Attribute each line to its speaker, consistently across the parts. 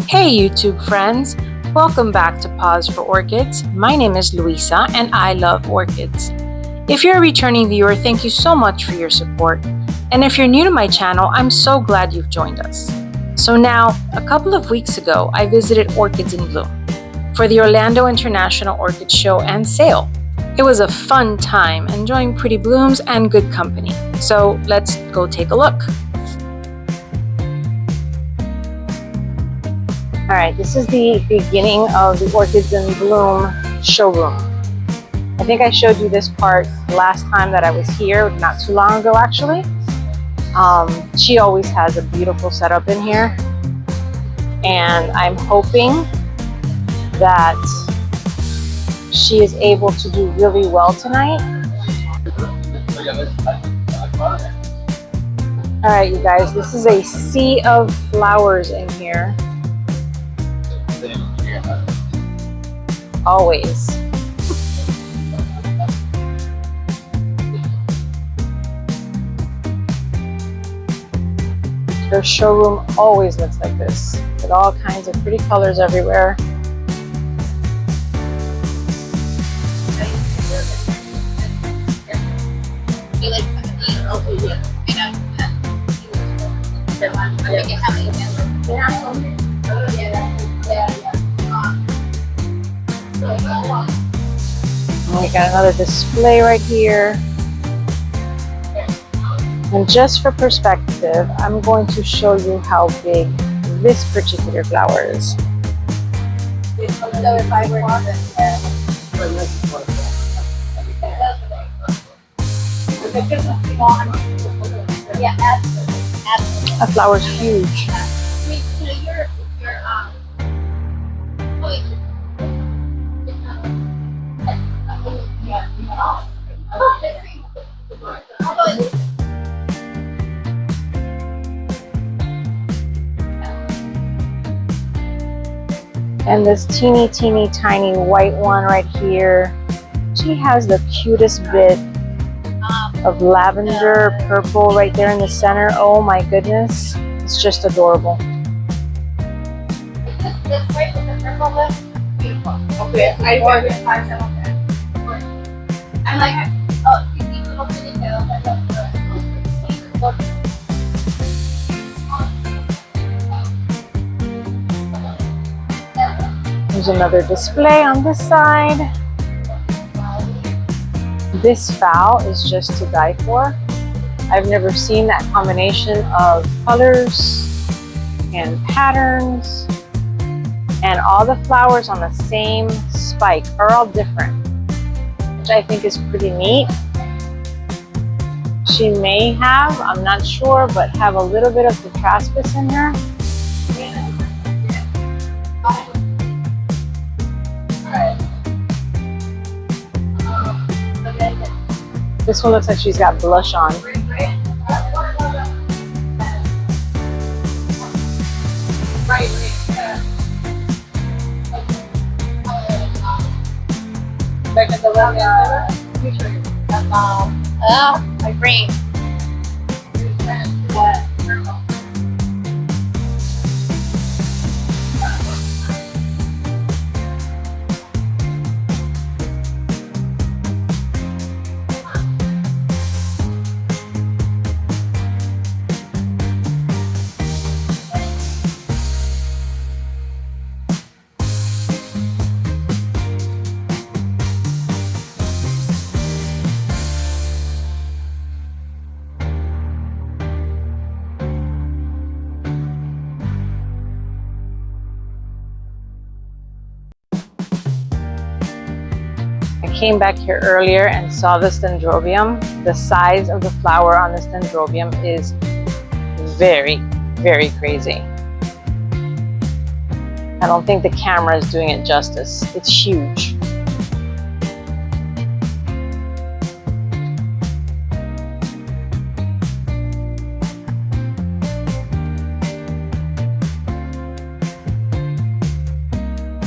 Speaker 1: Hey YouTube friends, welcome back to Pause for Orchids. My name is Luisa and I love orchids. If you're a returning viewer, thank you so much for your support. And if you're new to my channel, I'm so glad you've joined us. So now, a couple of weeks ago, I visited Orchids in Bloom for the Orlando International Orchid Show and Sale. It was a fun time, enjoying pretty blooms and good company. So let's go take a look. All right, this is the beginning of the Orchids in Bloom showroom. I think I showed you this part last time that I was here, not too long ago actually. She always has a beautiful setup in here. And I'm hoping that she is able to do really well tonight. All right, you guys, this is a sea of flowers in here. Always. Their showroom always looks like this, with all kinds of pretty colors everywhere. We got another display right here. And just for perspective, I'm going to show you how big this particular flower is. So if I were that flower's huge. And this teeny tiny white one right here, she has the cutest bit of lavender purple right there in the center. Oh my goodness, it's just adorable. This right with the purple lip, beautiful. Okay, I want to find some of that. I like, oh, you see little bitty tails. There's another display on this side. This fowl is just to die for. I've never seen that combination of colors and patterns, and all the flowers on the same spike are all different, which I think is pretty neat. She may have, I'm not sure, but have a little bit of Tetraspis in her. This one looks like she's got blush on. Oh, my brain. I came back here earlier and saw this dendrobium. The size of the flower on this dendrobium is very crazy. I don't think the camera is doing it justice. It's huge.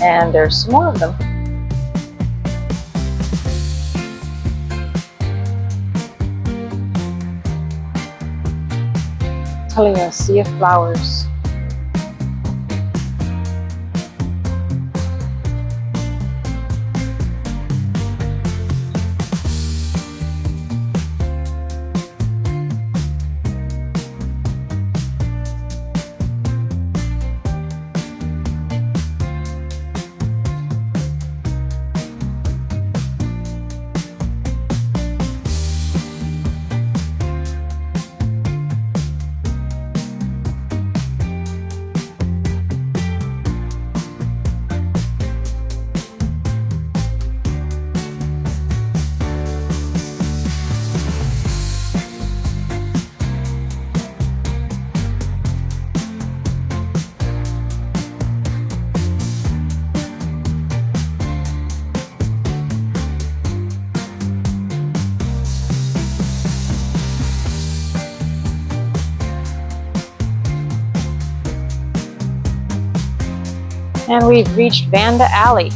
Speaker 1: And there's some more of them. Telling you, a sea of flowers. And we've reached Vanda Alley.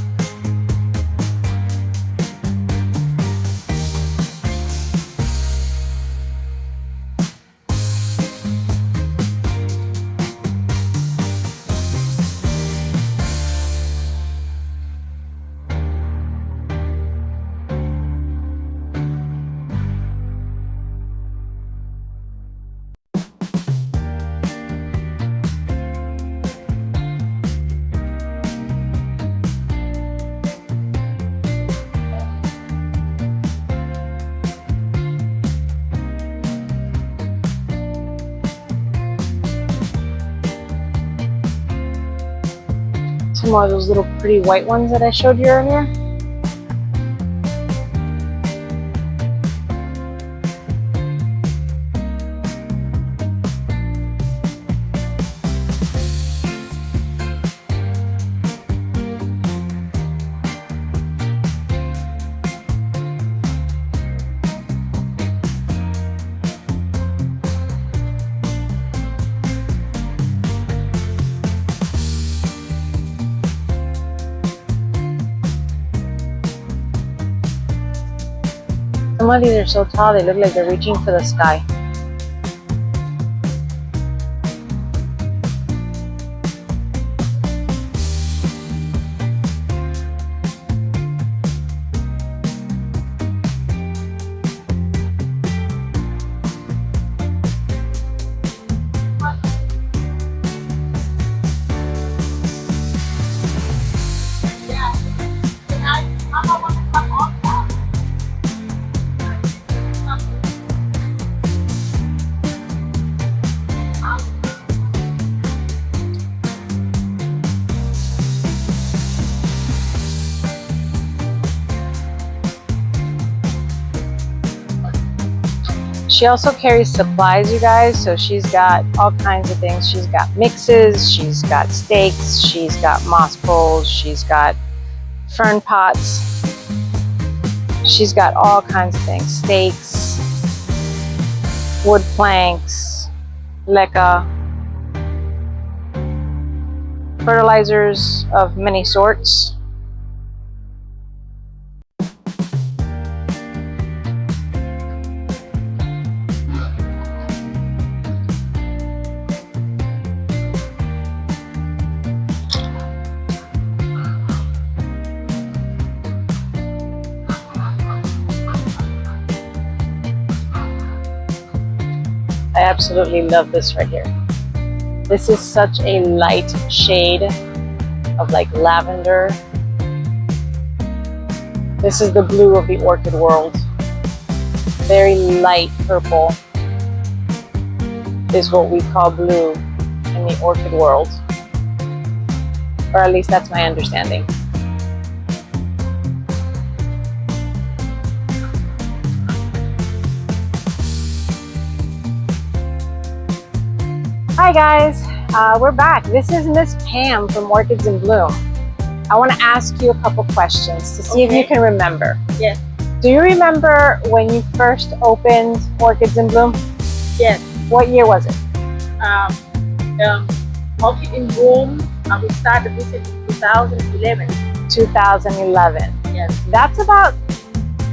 Speaker 1: Some more of those little pretty white ones that I showed you earlier. Some of these are so tall, they look like they're reaching for the sky. She also carries supplies, you guys, so she's got all kinds of things. She's got mixes, she's got stakes, she's got moss poles, she's got fern pots. She's got all kinds of things. Stakes, wood planks, leca, fertilizers of many sorts. I absolutely love this right here. This is such a light shade of like lavender. This is the blue of the orchid world. Very light purple is what we call blue in the orchid world. Or at least that's my understanding. Hi guys, we're back. This is Miss Pam from Orchids in Bloom. I want to ask you a couple questions to see if you can remember.
Speaker 2: Yes.
Speaker 1: Do you remember when you first opened Orchids in Bloom?
Speaker 2: Yes.
Speaker 1: What year was it?
Speaker 2: Orchid in Bloom, we started this in 2011.
Speaker 1: 2011.
Speaker 2: Yes.
Speaker 1: That's about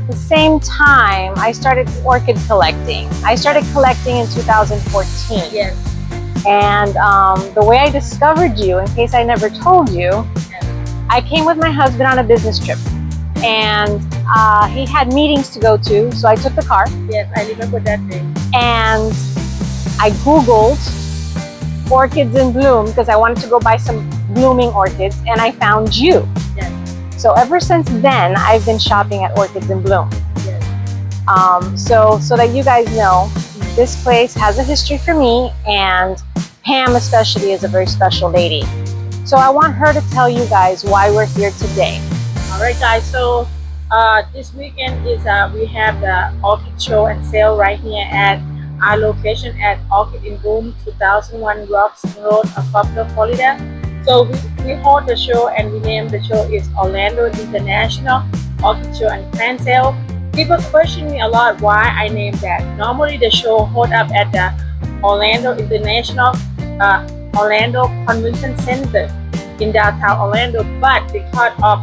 Speaker 1: the same time I started orchid collecting. I started collecting in 2014.
Speaker 2: Yes.
Speaker 1: And the way I discovered you, in case I never told you,
Speaker 2: Yes.
Speaker 1: I came with my husband on a business trip. And he had meetings to go to, so I took the car.
Speaker 2: Yes, I remember that day.
Speaker 1: And I Googled Orchids in Bloom because I wanted to go buy some blooming orchids, and I found you.
Speaker 2: Yes.
Speaker 1: So ever since then, I've been shopping at Orchids in Bloom.
Speaker 2: Yes.
Speaker 1: So that you guys know, this place has a history for me, and Pam especially is a very special lady. So I want her to tell you guys why we're here today.
Speaker 2: All right, guys. So this weekend is we have the orchid show and sale right here at our location at Orchid in Bloom, 2001 Rocks Road, Poplar, Florida. So we hold the show, and we named the show is Orlando International Orchid Show and Plant Sale. People question me a lot why I named that. Normally the show hold up at the Orlando International Orlando Convention Center in downtown Orlando, but because of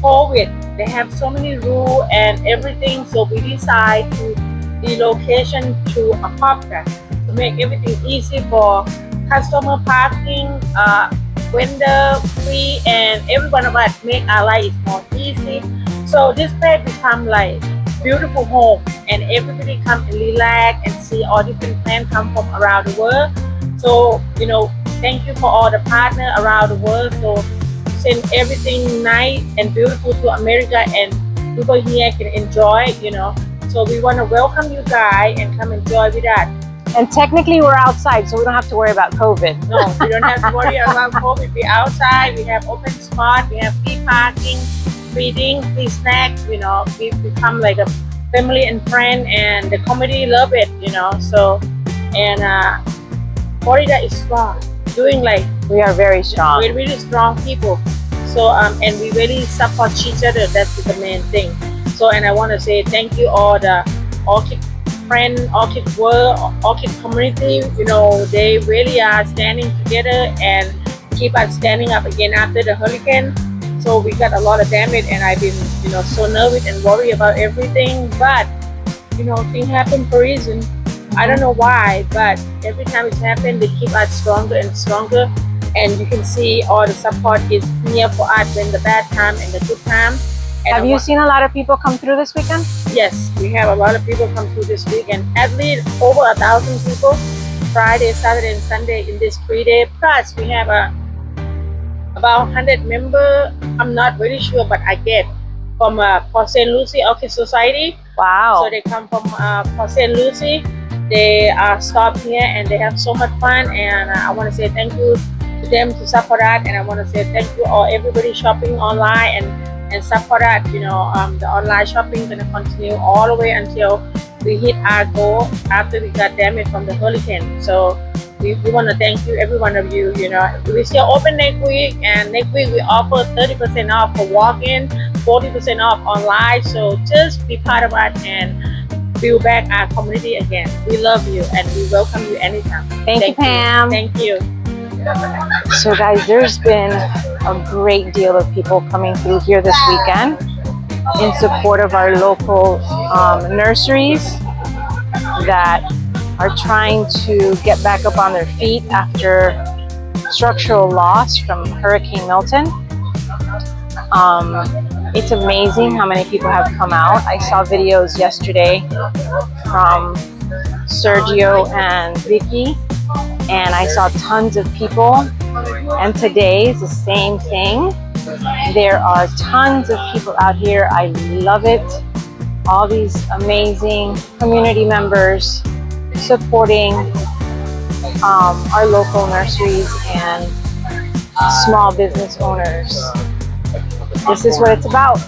Speaker 2: COVID, they have so many rules and everything. So we decide to the location to a Apopka to make everything easy for customer parking, vendor free, and every one of us make our life more easy. So this place become like beautiful home, and everybody come and relax and see all different plants come from around the world. So thank you for all the partner around the world. So send everything nice and beautiful to America, and people here can enjoy. So we want to welcome you guys and come enjoy with us.
Speaker 1: And technically we're outside, so we don't have to worry about COVID.
Speaker 2: No, we don't have to worry about COVID. We outside, we have open spot, we have free parking, free drink, free snack. We become like a family and friend, and the community love it. So, and Florida is strong, doing like
Speaker 1: We are very strong.
Speaker 2: we're really strong people. So and we really support each other. That's the main thing. So, and I want to say thank you all the Orchid friend, Orchid world, Orchid community. They really are standing together and keep us standing up again after the hurricane. So we got a lot of damage, and I've been so nervous and worried about everything. But things happen for a reason. I don't know why, but every time it happens, they keep us stronger and stronger. And you can see all the support is here for us in the bad time and the good time. And
Speaker 1: Have you seen a lot of people come through this weekend?
Speaker 2: Yes, we have a lot of people come through this weekend. At least over 1,000 people, Friday, Saturday, and Sunday in this 3 day. Plus, we have about 100 members. I'm not really sure, but I get from Port St. Lucie Orchid Society.
Speaker 1: Wow.
Speaker 2: So they come from Port St. Lucie. They stop here and they have so much fun. And I want to say thank you to them to support that. And I want to say thank you all everybody shopping online and support that. The online shopping is going to continue all the way until we hit our goal after we got damaged from the hurricane. So we want to thank you, every one of you. We still open next week, and next week we offer 30% off for walk-in, 40% off online. So just be part of us and build back our community again. We love you and we welcome you anytime.
Speaker 1: Thank you, Pam.
Speaker 2: Thank you.
Speaker 1: So guys, there's been a great deal of people coming through here this weekend in support of our local nurseries that are trying to get back up on their feet after structural loss from Hurricane Milton. It's amazing how many people have come out. I saw videos yesterday from Sergio and Vicky, and I saw tons of people. And today is the same thing. There are tons of people out here. I love it. All these amazing community members supporting our local nurseries and small business owners. This is what it's about.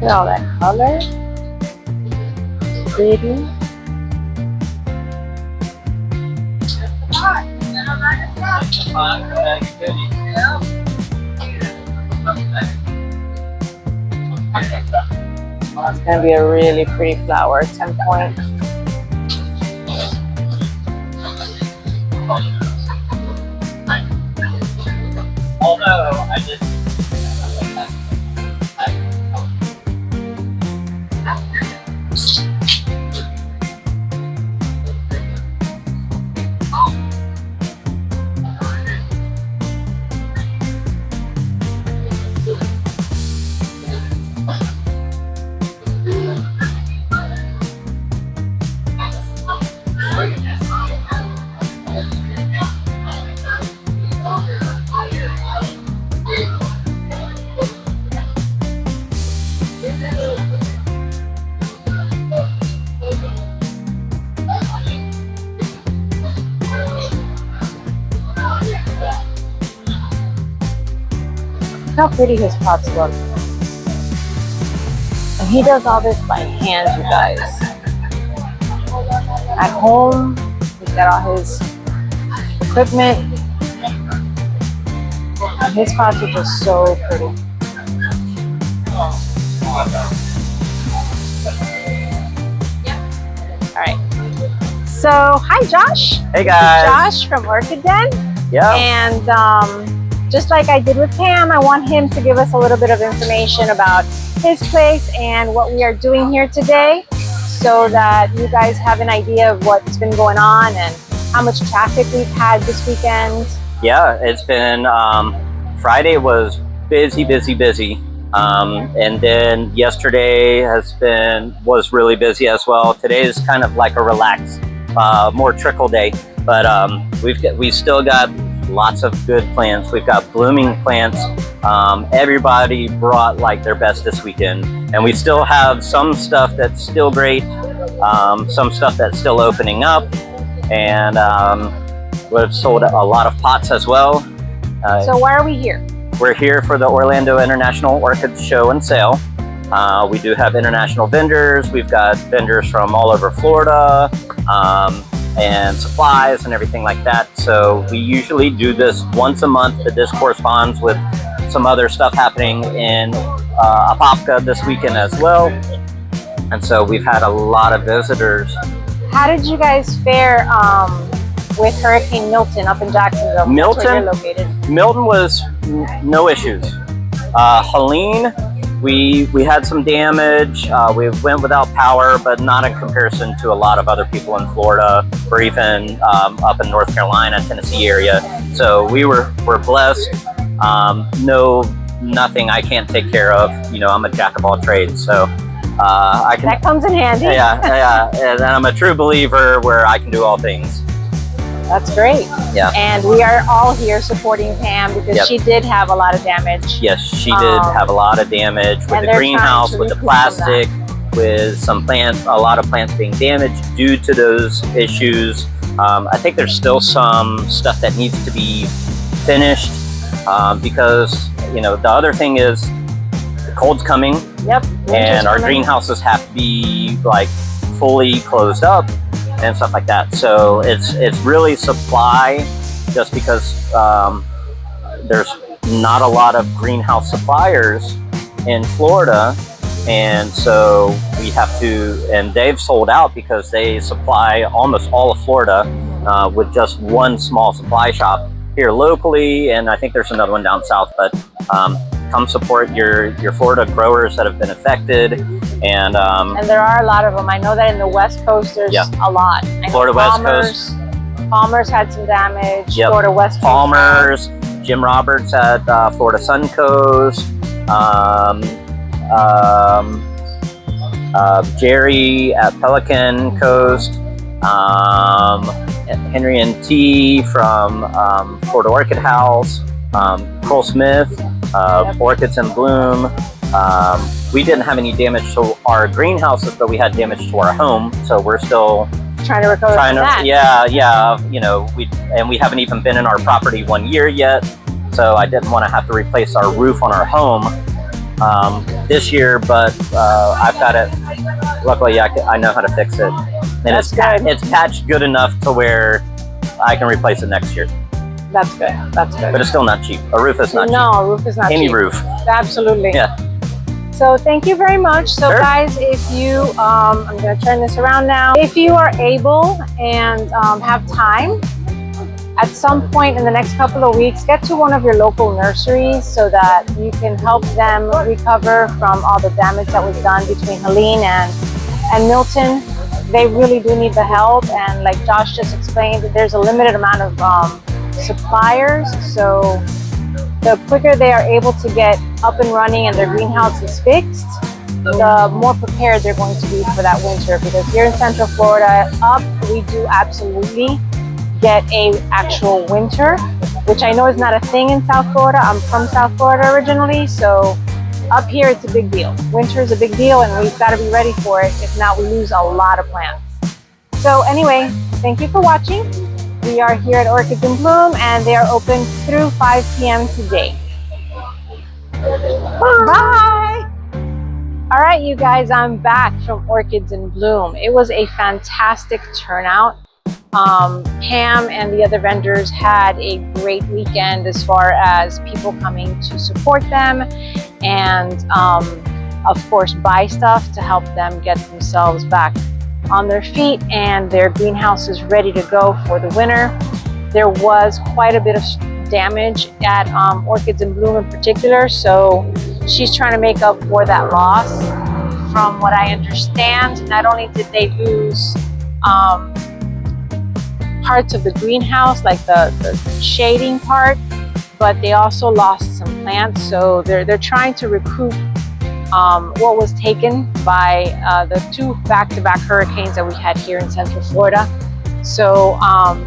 Speaker 1: Look at all that color. Pretty. It's gonna be a really pretty flower, 10 point.
Speaker 3: Although I just
Speaker 1: Look how pretty his pots look. And he does all this by hand, you guys. At home, he's got all his equipment. And his pots are just so pretty. Alright. So, hi Josh.
Speaker 3: Hey guys.
Speaker 1: Josh from Orchid Den.
Speaker 3: Yeah.
Speaker 1: And just like I did with Pam, I want him to give us a little bit of information about his place and what we are doing here today, so that you guys have an idea of what's been going on and how much traffic we've had this weekend.
Speaker 3: Yeah, it's been, Friday was busy. And then yesterday was really busy as well. Today is kind of like a relaxed, more trickle day, but we still got lots of good plants. We've got blooming plants. Everybody brought like their best this weekend, and we still have some stuff that's still great, some stuff that's still opening up, and we've sold a lot of pots as well.
Speaker 1: So why are we here?
Speaker 3: We're here for the Orlando International Orchids Show and Sale. We do have international vendors. We've got vendors from all over Florida, and supplies and everything like that. So we usually do this once a month, but this corresponds with some other stuff happening in Apopka this weekend as well. And so we've had a lot of visitors.
Speaker 1: How did you guys fare with Hurricane Milton up in Jacksonville?
Speaker 3: Milton?
Speaker 1: That's where you're located.
Speaker 3: Milton was no issues. Helene, we had some damage. We went without power, but not in comparison to a lot of other people in Florida or even up in North Carolina, Tennessee area. So we're blessed. Nothing I can't take care of. You know, I'm a jack of all trades, so I can.
Speaker 1: That comes in handy.
Speaker 3: Yeah, and I'm a true believer where I can do all things.
Speaker 1: That's great.
Speaker 3: Yeah.
Speaker 1: And we are all here supporting Pam because she did have a lot of damage.
Speaker 3: Yes, she did have a lot of damage with the greenhouse, with the plastic, with some plants, a lot of plants being damaged due to those issues. I think there's still some stuff that needs to be finished because, you know, the other thing is the cold's coming.
Speaker 1: Yep.
Speaker 3: And our greenhouses have to be like fully closed up and stuff like that. So it's really supply, just because there's not a lot of greenhouse suppliers in Florida, and so we have to, and they've sold out because they supply almost all of Florida with just one small supply shop here locally, and I think there's another one down south, but come support your Florida growers that have been affected. And
Speaker 1: there are a lot of them. I know that in the West Coast there's a lot.
Speaker 3: Florida West Coast.
Speaker 1: Palmer's had some damage.
Speaker 3: Yep.
Speaker 1: Florida West Coast.
Speaker 3: Palmer's. Jim Roberts at Florida Sun Coast. Jerry at Pelican Coast. Henry and T from Florida Orchid House. Cole Smith, Orchids in Bloom. We didn't have any damage to our greenhouses, but we had damage to our home, so we're still
Speaker 1: trying to recover from that.
Speaker 3: Yeah, you know, we haven't even been in our property 1 year yet, so I didn't want to have to replace our roof on our home this year, but I've got it. Luckily, I know how to fix it, and it's patched good enough to where I can replace it next year.
Speaker 1: That's good. That's good.
Speaker 3: But it's still not cheap. A roof is not cheap.
Speaker 1: No, a roof is not cheap.
Speaker 3: Any roof.
Speaker 1: Absolutely.
Speaker 3: Yeah.
Speaker 1: So thank you very much. So guys, if you, I'm going to turn this around now. If you are able and have time, at some point in the next couple of weeks, get to one of your local nurseries so that you can help them recover from all the damage that was done between Helene and Milton. They really do need the help. And like Josh just explained, there's a limited amount of suppliers, so the quicker they are able to get up and running and their greenhouse is fixed, the more prepared they're going to be for that winter. Because here in Central Florida, we do absolutely get a actual winter, which I know is not a thing in South Florida. I'm from South Florida originally, so up here it's a big deal. Winter is a big deal, and we've got to be ready for it. If not, we lose a lot of plants. So anyway, thank you for watching. We are here at Orchids in Bloom, and they are open through 5 p.m. today. Bye. All right, you guys, I'm back from Orchids in Bloom. It was a fantastic turnout. Pam and the other vendors had a great weekend as far as people coming to support them and of course buy stuff to help them get themselves back on their feet and their greenhouses ready to go for the winter. There was quite a bit of damage at Orchids in Bloom in particular, so she's trying to make up for that loss. From what I understand, not only did they lose parts of the greenhouse, like the shading part, but they also lost some plants. So they're trying to recoup what was taken by the two back-to-back hurricanes that we had here in Central Florida. So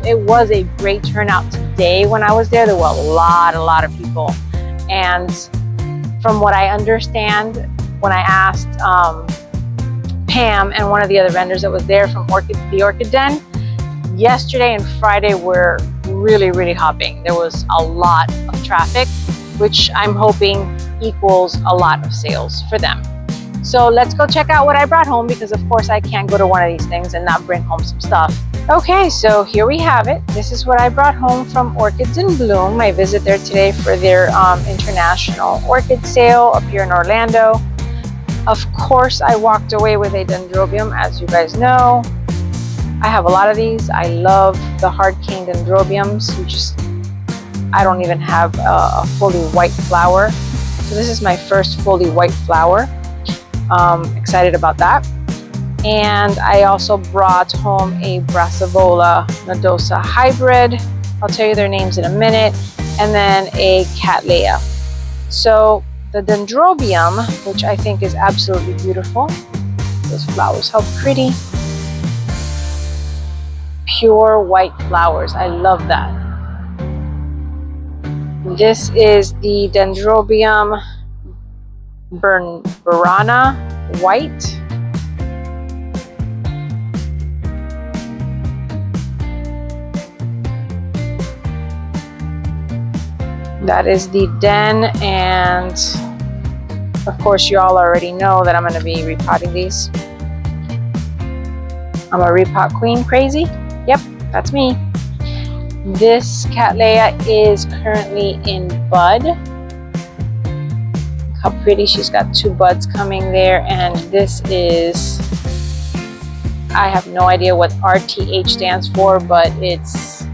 Speaker 1: it was a great turnout today. When I was there, there were a lot of people. And from what I understand, when I asked Pam and one of the other vendors that was there from the Orchid Den, yesterday and Friday were really hopping. There was a lot of traffic, which I'm hoping equals a lot of sales for them. So let's go check out what I brought home, because of course I can't go to one of these things and not bring home some stuff. Okay, so here we have it. This is what I brought home from Orchids in Bloom. I visit there today for their international orchid sale up here in Orlando. Of course, I walked away with a dendrobium, as you guys know. I have a lot of these. I love the hard cane dendrobiums. I don't even have a fully white flower. So this is my first fully white flower. Excited about that. And I also brought home a Brassavola nodosa hybrid. I'll tell you their names in a minute. And then a Cattleya. So the dendrobium, which I think is absolutely beautiful. Those flowers, how pretty. Pure white flowers. I love that. This is the Dendrobium Burana white. That is the den, and of course you all already know that I'm going to be repotting these. I'm a repot queen crazy. Yep, that's me. This Cattleya is currently in bud. Look how pretty. She's got two buds coming there, and this is, I have no idea what RTH stands for, but it's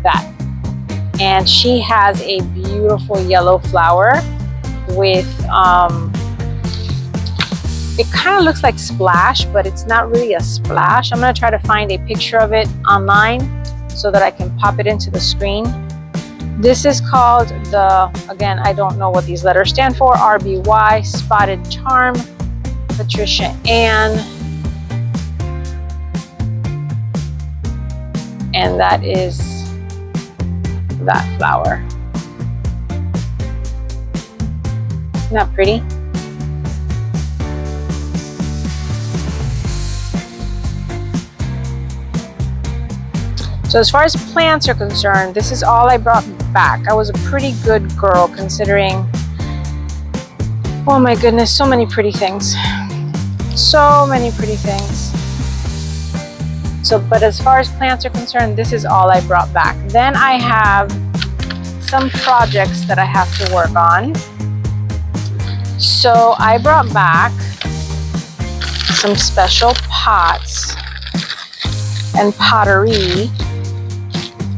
Speaker 1: that. And she has a beautiful yellow flower with it kind of looks like splash, but it's not really a splash. I'm going to try to find a picture of it online so that I can pop it into the screen. This is called the, again, I don't know what these letters stand for, RBY, Spotted Charm, Patricia Ann. And that is that flower. Isn't that pretty? So as far as plants are concerned, this is all I brought back. I was a pretty good girl considering, oh my goodness, so many pretty things. So many pretty things. So, but as far as plants are concerned, this is all I brought back. Then I have some projects that I have to work on. So I brought back some special pots and pottery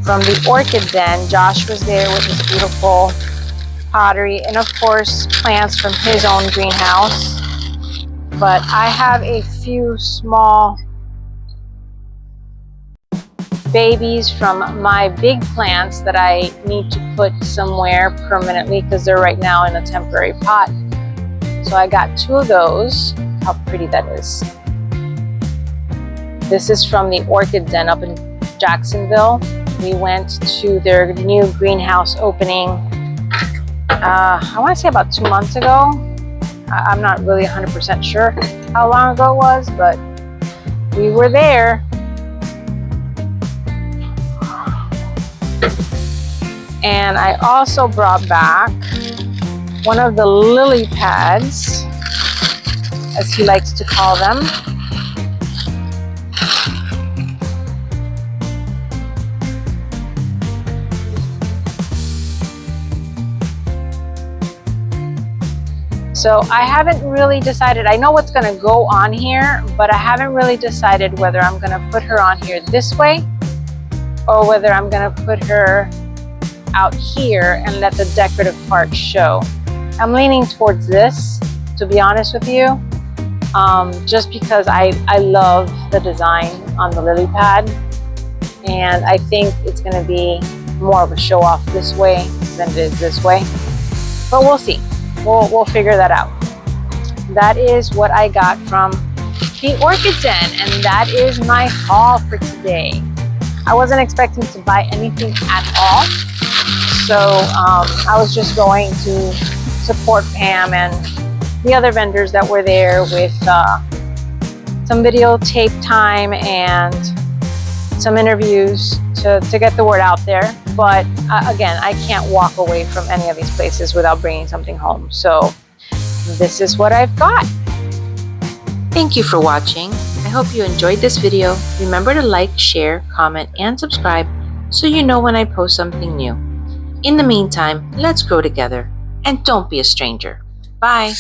Speaker 1: from the Orchid Den. Josh was there with his beautiful pottery and of course plants from his own greenhouse. But I have a few small babies from my big plants that I need to put somewhere permanently because they're right now in a temporary pot. So I got two of those. How pretty that is. This is from the Orchid Den up in Jacksonville. We went to their new greenhouse opening, I want to say about 2 months ago. I'm not really 100% sure how long ago it was, but we were there. And I also brought back one of the lily pads, as he likes to call them. So I haven't really decided. I know what's gonna go on here, but I haven't really decided whether I'm gonna put her on here this way or whether I'm gonna put her out here and let the decorative part show. I'm leaning towards this, to be honest with you, just because I love the design on the lily pad, and I think it's gonna be more of a show off this way than it is this way, but we'll see. We'll figure that out. That is what I got from the Orchid Den, and that is my haul for today. I wasn't expecting to buy anything at all, so I was just going to support Pam and the other vendors that were there with some videotape time and some interviews to get the word out there. But again, I can't walk away from any of these places without bringing something home. So this is what I've got. Thank you for watching. I hope you enjoyed this video. Remember to like, share, comment, and subscribe so you know when I post something new. In the meantime, let's grow together and don't be a stranger. Bye.